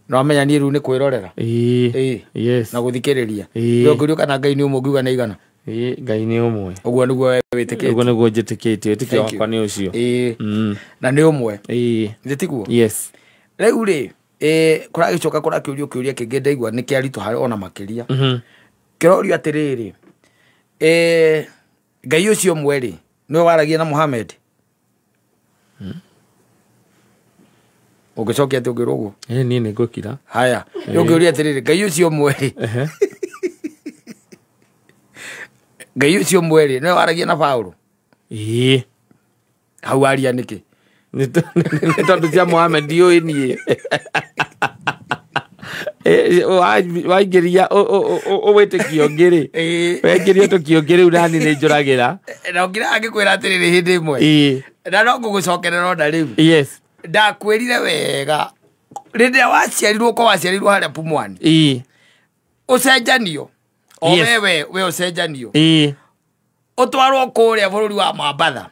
no amenya ni riu ni kwirorera yes na guthikiriria yo ngirio kana Ngai ni umwe ngiuga na igana Ngai ni umwe uguo niguo witikitie uguo niguo njitikitie tikio wakwa ni ucio na ni umwe nditiguo yes riu ri kuragicoka kurakiuria kingi ndaigua ni kiaritu hari ona makiria kirorio atiriri Ngai ucio umwe ri niwe waragia na Muhammad ugicokia ati ugira uguo ni ngukira haya ngiuria atiriri Ngai ucio umwe ri Ngai ucio umwe ri niwe waragia na Paulo hau aria niki ni tondu cia Muhammad oi nie waingiria uwitikio ngiri wengiria tukio ngiri unani ni njuragira na ngira angikwira atiriri hindi imwe na no ngugucokerera ona riu yes ndakwirire wega rinde waciarirwo ko waciarirwo haria Pumwani ucenjanio o we ucenjanio utwarwo kuria bururi wa Mambatha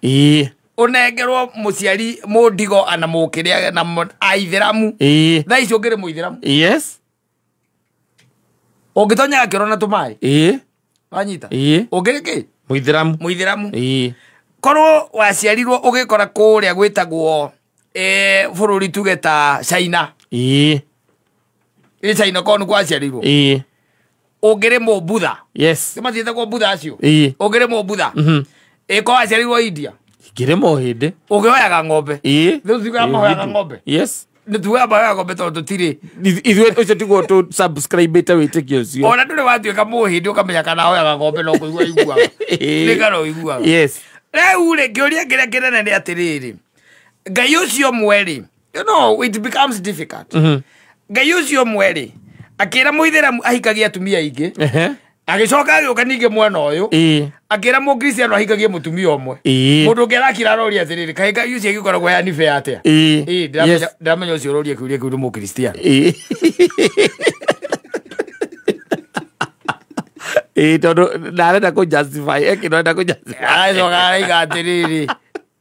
unengerwo muciari mundigo ana mukiria na aithiramu tha icio ngiri muithiramu yes ungitonya kirona tumai wanyita ungiri ki muithiramu korwo waciarirwo ugikora kuria gwitagwo bururi tugeta China China kono kwaciarirwo ungiri Mubutha yes simathiete kwa Butha acio ungiri Mubutha ko waciarirwo India ngire mohinde ugihoyaga ng'ombe riu thiga mahoyaga ng'ombe yes ni tuwe mahoyaga ng'ombe tondu tutiri ithuĩ ucio tiguo tu subscribe ite witikio ucio ona nduri watuika muhindi ukamenya kana ahoyaga ng'ombe no kuigua iguaga ni kana iguaga yes riu ri ngiuria ngiria kinene ni atiriri Ngai ucio mweri you know it becomes difficult Ngai ucio mweri akira muithiramu ahikagia atumia ingi agicoka agiuka ningi mwena uyu akira mukristiano ahikagie mutumia umwe mundu ngerakira roria atiriri kai Ngai ucio agikoragwo yani fair atia ndamenya ucio roria kiuria kiu ni mukristiano tondu ndarenda ku justify ekinenda ku justify aicoka araiga atiriri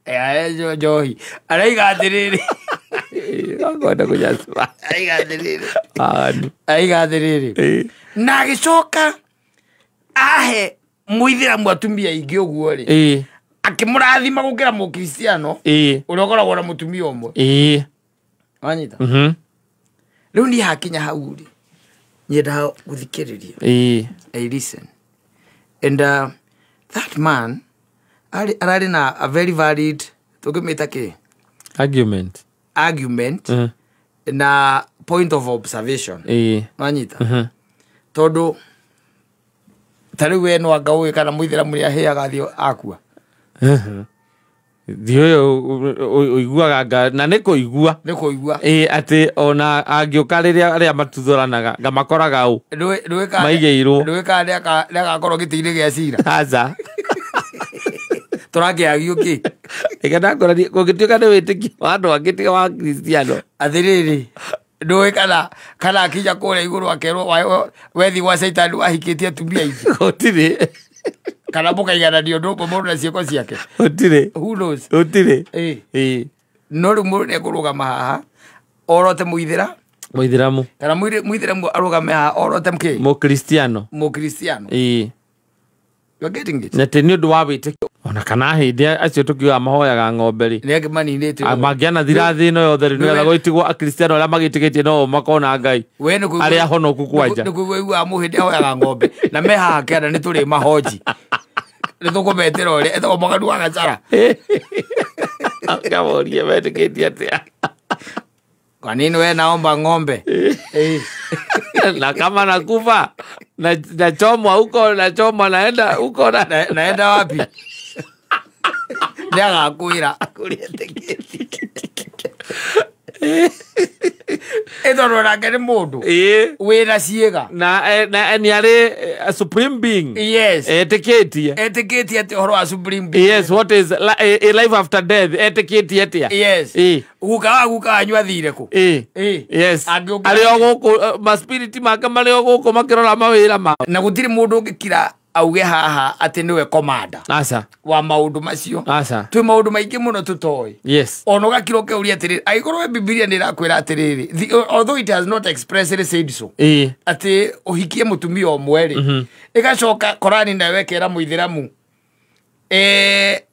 ejo johi araiga atiriri akwenda ku justify aiga atiriri na agicoka ahe muithiramu atumia ingi uguo ri akimurathima gukira mukristiano uria ukoragwo na mutumia umwe wanyita riu ni hakinya hau ri nyenda guthikiriria I listen and that man arari na a very valid tugimita ki argument na point of observation wanyita tondu tari we no agawe kana muithiramu ria heaga thio akua thio uiguaga na niko igua ati ona angiuka riria matuthuranaga ngamakoraga u maigeirwo ndwika ndeka korwo gitiri gia cira aza turagiagio ki ikenda korani kugituka ni witiki wandu angitiga wa Kristiano athiriri ndwika kana akija kure iguru akerwo wethi wa Satan wahikitie atumia ingi gutiri kana mukaigana ndio nduko mundu na cieko ciake gutiri who knows gutiri no ru mundu ne kurugama haha orote muithiramu kana muithiramu arugame haha orote mke mukristiano you're getting it na teni ndu wa witikio ona kana hindi acio tukiuga mahoyaga ng'ombe ri nege maninite magiana thirathi no yothe ri no goitigwo akristiano aria magitikitie no makona Ngai aria honoku kwanja ni kuigua muhindi ahoyaga ng'ombe na me haha kianda ni turi mahoji ni tukumetera uri eto mogadu wa gacara akamorie metikitie atia kwa nini we naomba ng'ombe na kama nakufa na chomwa huko na chomwa naenda huko naenda wapi ndia gakwira kuria tiketi eto rora ngere mundu wina ciega na ni ari a supreme being yes etiketi ati horo wa supreme being yes what is a life after death etiketi atia yes guka anywa thire ku yes ari oguku ma spirit make mari oguku makirora mawira ma na gutiri mundu ngikira auge haha ati niwe commander asa wa maundu macio asa twi maundu maingi muno tutoi yes ono gakiro ke uri atiri aikorwo Biblia ni rakwira atiri although it has not expressly said so ati uhikie mutumia omwe igacoka Korani na wekera muithiramu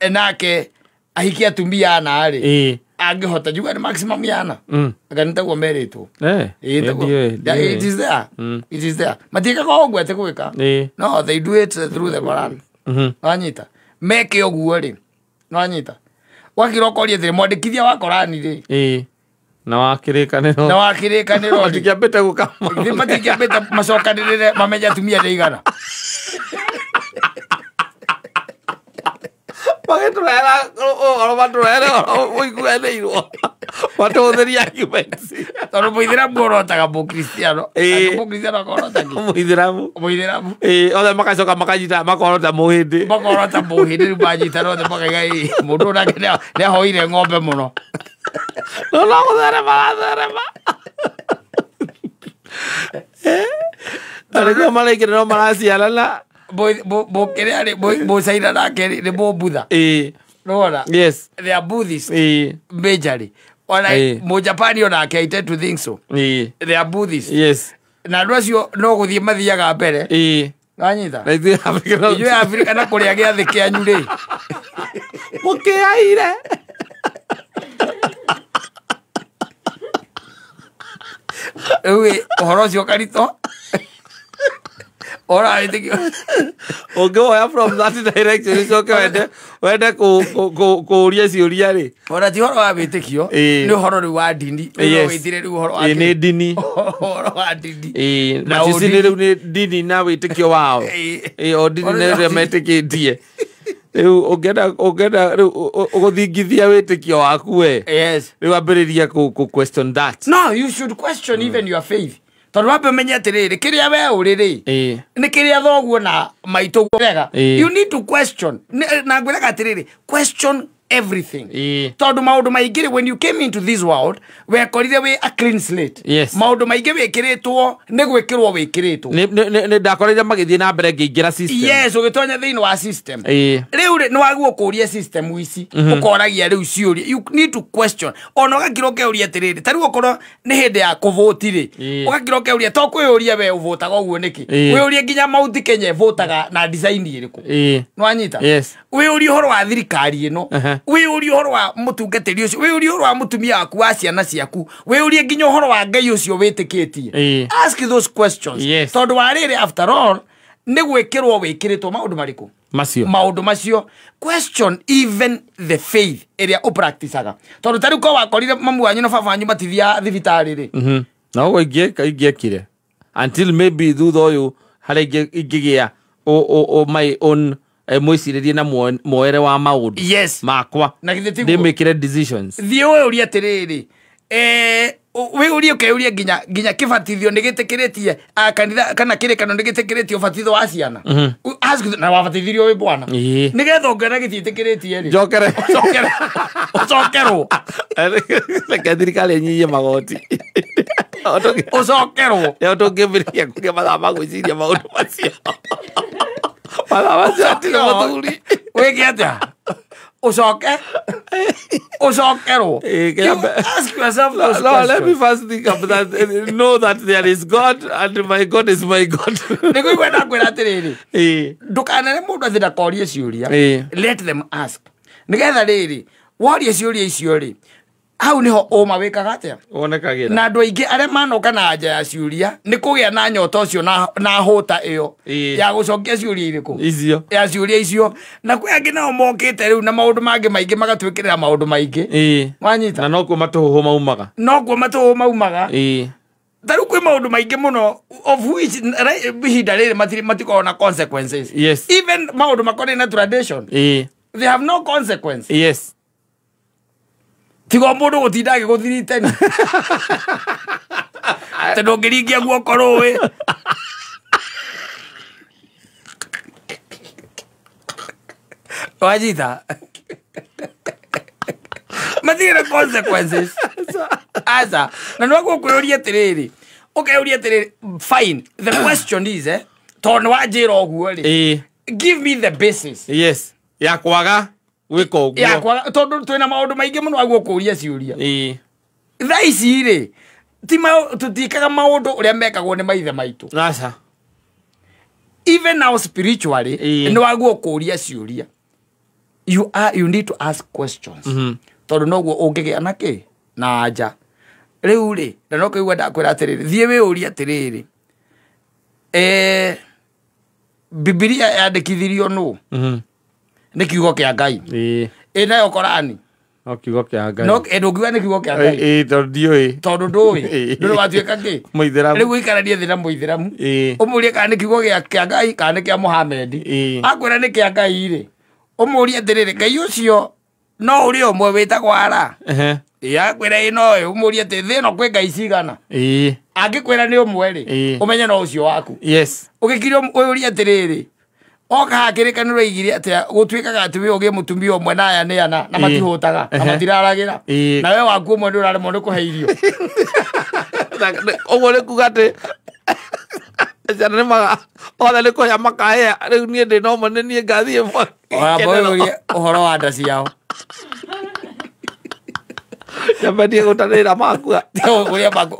enake ahikia atumia ana ari angihota juga ni maximum yana aganitagwo meritwo it is there matika ko gwete gwika no they do it through the Quran anyita meke oguo ri no anyita wakiro korie thire mwandikithia wa Korani ri na wakirikaniro matikiambete gukama matikiambete macokanirire mamenye atumia ni igana Pageturera oigueneirwo watũhũthĩria arguments tondũ mũithĩramu orotaga mũkristiano mũkristiano akorota mũithĩramu othe magacoka makanyita makorota mũhĩndĩ rĩu manyitana othe makaiga mũndũ nake nĩahoire ng'ombe mũno no gũtherema arĩguo maraingĩra no maraciarana Bosaida nake ni Budha. No, yes. They are Buddhists. Majorly. Or like Mojapani or I tend to think so. They are Buddhists. Yes. Na rwasio no guthie mathiaga mbere. Nganyita. Yo Africa na Korea gya the kia nyure. Mukiaire. Ewe ohorocio karito. Ora I think go from that direction is okay wende kuuria ciuria ri ora ti horo wa bitikio ni horo ri wa dini no witire ri horo wa ni dini horo wa dini na sisi ni dini na witikio wao o dini ne metikitie riu ogenda uguthingithia witikio waku we yes riu ambiriria ku question that no you should question even your faith tondu wambe menye atiriri kiria we uriri ni kiria thoguo na maito wega you need to question na ngwiraga atiriri question everything tondu maundu maingire when you came into this world we korire we a clean slate maundu maingi wikiritwo ni gwikirwo wikiritwo ni ndakorire magithie na mbere ngiingira system yes ugitonya thiini wa system riu ni waguo kuria system ici ukoragia riu ciuria you need to question ono gakiro keuria atiriri tariu okorwo ni hindi ya kuvote ri ugakiro keuria to kwiuria we uvotaga uguo niki wiuria nginya Mount Kenya votaga na design iriku no anyita wiuria horo wa thirikari ino wiuria horo wa mutungatiri ucio wiuria horo wa mutumia waku wa ciana ciaku wiuria nginya horo wa Ngai ucio witikitie ask those questions tondu wariri after all ni gwikirwo wikiritwo maundu mariku maundu macio question even the faith area o practiceaga tondu tari ko wakorire mamu wanyu na baba wanyu matithia thibitari ri na go igiekire until maybe thutha uyu hari igigia o my own mwiciririe na moere wa maundu makwa they make decisions thie we uri atiriri we uri ukeuria ginya kibatithio nigitikiretie kanitha kana kirikano nigitikiretie ubatitho wa ciana ask na wabatithirio we bwana nigetha ongera gitiitikiretie ri ucokerwo reke thirikari nyinyi magoti ucokerwo yo tungimbiria kugia mathaa ma gwiciria maundu macio Muthuri wege atia ucokerwo ask yourself those questions. Let me first think of that know that there is God and my God is my God niko kwenda kwira atiriri ndukanere mundu athira korie ciuria let them ask nigetha riri worie ciuria icio ri hau niho uma wikaga atia onekagira na andu aingi aria manoka na anja ya ciuria ni kugia na nyota ucio na hota iyo ya gucokia ciuria iriku icio ya ciuria icio na kwi angi nao mokite riu na maundu mangi maingi magatwikirira maundu maingi wanyita na no kuo matuhu maumaga taru kwi maundu maingi muno of which hinda riri matikona consequences even maundu makoni na tradition they have no consequence tigo mundu gutinda agiguthiritani tondu ngiringia guoko ruwi wajita matire consequences asa na no gukuyuria tiriri ukeyuria tiriri fine the question is tondu wajira oguo ri give me the basis. Yes. Ya kwaga wika uguo. Ya kwaga tondu twina maundu maingi muno aguo kuria ciuria. Tha ici ri ti tutikaga maundu uria mekagwo ni maithe maitu. Aca. Even now spiritually no aguo kuria ciuria. You need to ask questions. Tondu noguo ungigia na ki na anja. Riu ri na no kuigua ndakwira atiriri thie wi uria atiriri. Biblia yandikithirio no. Ni kiugo kia Ngai. Nayo Korani. No kiugo kia Ngai. No ndugiwa ni kiugo kia Ngai. Tondu ndiui. Tondu ndui. Ndu watuika ki? Muithiramu. Riu ikarania thina muithiramu. Umurie kana ni kiugo kia Ngai kana kia Muhammad. Akwira ni kia Ngai ri. Umurie atiriri Ngai ucio no uri omwe witagwo ara. Akwira ino umurie ati thino kwi Ngai cigana. Angikwira ni umwe ri. Umenye no ucio waku. Yes. Ugikirio uria atiriri. Oka hakirikaniro igire ati gutwikaga ati we ugie mutumia omwe na aya ni ana na matihutaga na matiraragira na we waku omwe ndi uraremo ni kuheirio ogo le kugate jana ni maga oda le ko ya makae riu ni ndi no mone ni ngathie mo boyo uhoro wa ndaci yao yabadi gutanira makua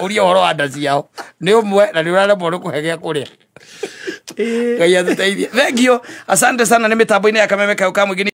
uria uhoro wa ndaci yao ni umwe na ni uraremo ni kuhegea kuria Ngai atuteithie. Thank you. Asante sana, ni mitambo-ini ya Kameme Kau Kamwingine.